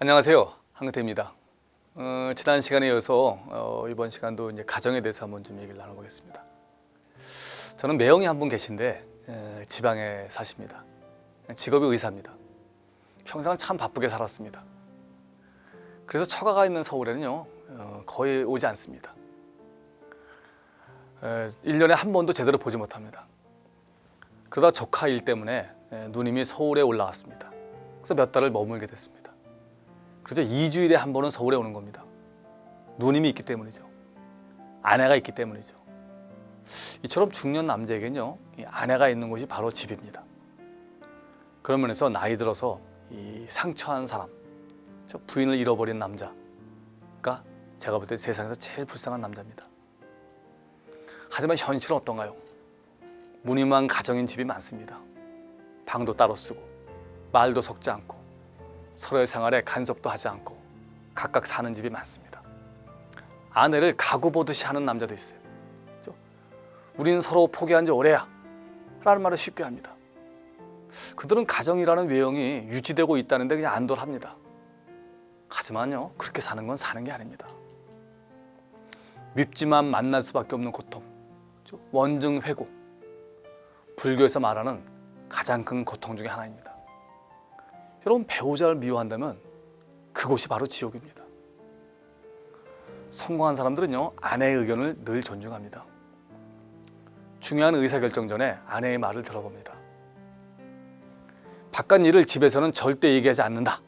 안녕하세요, 한근태입니다. 지난 시간에 이어서 이번 시간도 이제 가정에 대해서 한번 좀 얘기를 나눠보겠습니다. 저는 매형이 한 분 계신데 지방에 사십니다. 직업이 의사입니다. 평생 참 바쁘게 살았습니다. 그래서 처가가 있는 서울에는요 거의 오지 않습니다. 1년에 한 번도 제대로 보지 못합니다. 그러다 조카 일 때문에 누님이 서울에 올라왔습니다. 그래서 몇 달을 머물게 됐습니다. 그래서 2주일에 한 번은 서울에 오는 겁니다. 누님이 있기 때문이죠. 아내가 있기 때문이죠. 이처럼 중년 남자에게는요 이 아내가 있는 곳이 바로 집입니다. 그런 면에서 나이 들어서 이 상처한 사람, 부인을 잃어버린 남자가 제가 볼 때 세상에서 제일 불쌍한 남자입니다. 하지만 현실은 어떤가요? 무늬만 가정인 집이 많습니다. 방도 따로 쓰고 말도 섞지 않고 서로의 생활에 간섭도 하지 않고 각각 사는 집이 많습니다. 아내를 가구 보듯이 하는 남자도 있어요. 우리는 서로 포기한 지 오래야 라는 말을 쉽게 합니다. 그들은 가정이라는 외형이 유지되고 있다는데 그냥 안돌합니다. 하지만요 그렇게 사는 건 사는 게 아닙니다. 밉지만 만날 수밖에 없는 고통, 원증회고, 불교에서 말하는 가장 큰 고통 중에 하나입니다. 여러분, 배우자를 미워한다면 그곳이 바로 지옥입니다. 성공한 사람들은요 아내의 의견을 늘 존중합니다. 중요한 의사결정 전에 아내의 말을 들어봅니다. 바깥 일을 집에서는 절대 얘기하지 않는다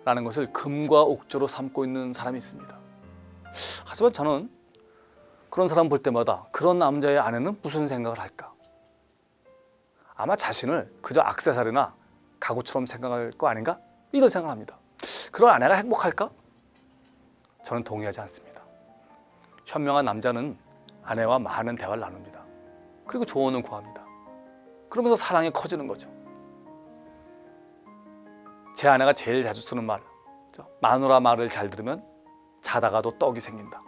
라는 것을 금과 옥조로 삼고 있는 사람이 있습니다. 하지만 저는 그런 사람 볼 때마다 그런 남자의 아내는 무슨 생각을 할까? 아마 자신을 그저 액세서리나 가구처럼 생각할 거 아닌가? 이런 생각을 합니다. 그런 아내가 행복할까? 저는 동의하지 않습니다. 현명한 남자는 아내와 많은 대화를 나눕니다. 그리고 조언을 구합니다. 그러면서 사랑이 커지는 거죠. 제 아내가 제일 자주 쓰는 말, 마누라 말을 잘 들으면 자다가도 떡이 생긴다.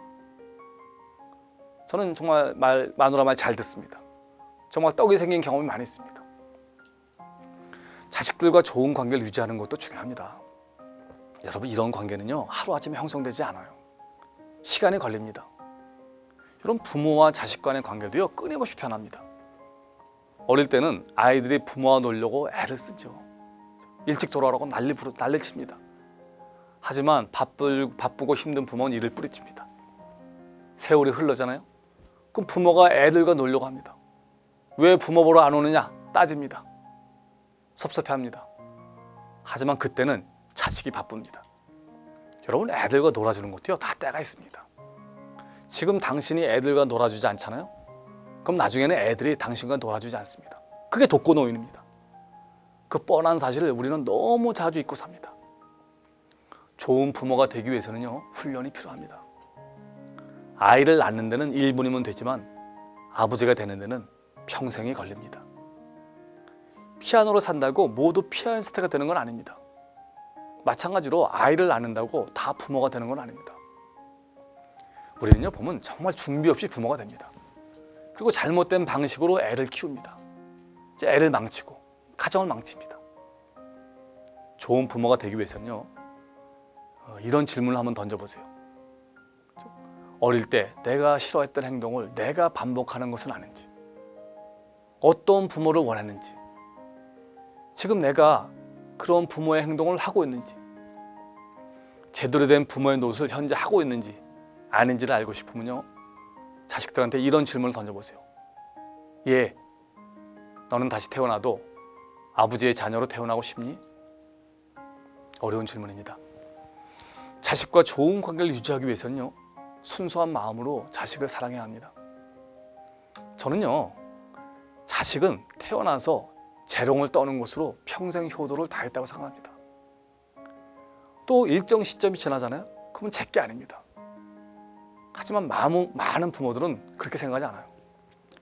저는 정말 마누라 말 잘 듣습니다. 정말 떡이 생긴 경험이 많이 있습니다. 자식들과 좋은 관계를 유지하는 것도 중요합니다. 여러분, 이런 관계는요 하루아침에 형성되지 않아요. 시간이 걸립니다. 여러분, 부모와 자식 간의 관계도요 끊임없이 변합니다. 어릴 때는 아이들이 부모와 놀려고 애를 쓰죠. 일찍 돌아오라고 난리 칩니다. 하지만 바쁘고 힘든 부모는 일을 뿌리칩니다. 세월이 흘러잖아요. 그럼 부모가 애들과 놀려고 합니다. 왜 부모 보러 안 오느냐 따집니다. 섭섭해합니다. 하지만 그때는 자식이 바쁩니다. 여러분, 애들과 놀아주는 것도요 다 때가 있습니다. 지금 당신이 애들과 놀아주지 않잖아요. 그럼 나중에는 애들이 당신과 놀아주지 않습니다. 그게 독거노인입니다. 그 뻔한 사실을 우리는 너무 자주 잊고 삽니다. 좋은 부모가 되기 위해서는요 훈련이 필요합니다. 아이를 낳는 데는 1분이면 되지만 아버지가 되는 데는 평생이 걸립니다. 피아노로 산다고 모두 피아니스트가 되는 건 아닙니다. 마찬가지로 아이를 낳는다고 다 부모가 되는 건 아닙니다. 우리는요 보면 정말 준비 없이 부모가 됩니다. 그리고 잘못된 방식으로 애를 키웁니다. 이제 애를 망치고 가정을 망칩니다. 좋은 부모가 되기 위해서는요 이런 질문을 한번 던져보세요. 어릴 때 내가 싫어했던 행동을 내가 반복하는 것은 아닌지, 어떤 부모를 원했는지, 지금 내가 그런 부모의 행동을 하고 있는지, 제대로 된 부모의 노릇을 현재 하고 있는지 아닌지를 알고 싶으면요 자식들한테 이런 질문을 던져보세요. 예, 너는 다시 태어나도 아버지의 자녀로 태어나고 싶니? 어려운 질문입니다. 자식과 좋은 관계를 유지하기 위해서는요 순수한 마음으로 자식을 사랑해야 합니다. 저는요 자식은 태어나서 재롱을 떠는 것으로 평생 효도를 다했다고 생각합니다. 또 일정 시점이 지나잖아요. 그러면 제게 아닙니다. 하지만 많은 부모들은 그렇게 생각하지 않아요.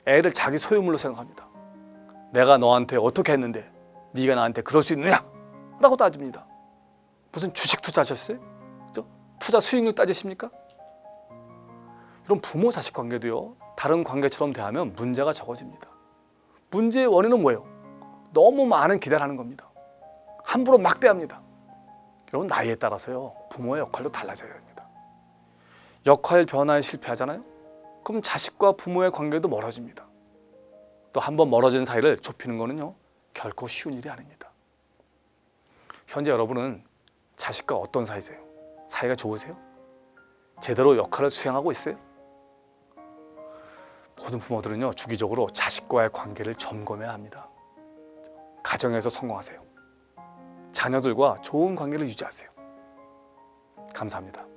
애를 자기 소유물로 생각합니다. 내가 너한테 어떻게 했는데 네가 나한테 그럴 수 있느냐? 라고 따집니다. 무슨 주식 투자하셨어요? 투자 수익률 따지십니까? 이런 부모 자식 관계도요 다른 관계처럼 대하면 문제가 적어집니다. 문제의 원인은 뭐예요? 너무 많은 기대를 하는 겁니다. 함부로 막 대합니다. 여러분 나이에 따라서요 부모의 역할도 달라져야 됩니다. 역할 변화에 실패하잖아요. 그럼 자식과 부모의 관계도 멀어집니다. 또 한번 멀어진 사이를 좁히는 거는요 결코 쉬운 일이 아닙니다. 현재 여러분은 자식과 어떤 사이세요? 사이가 좋으세요? 제대로 역할을 수행하고 있어요? 모든 부모들은요 주기적으로 자식과의 관계를 점검해야 합니다. 가정에서 성공하세요. 자녀들과 좋은 관계를 유지하세요. 감사합니다.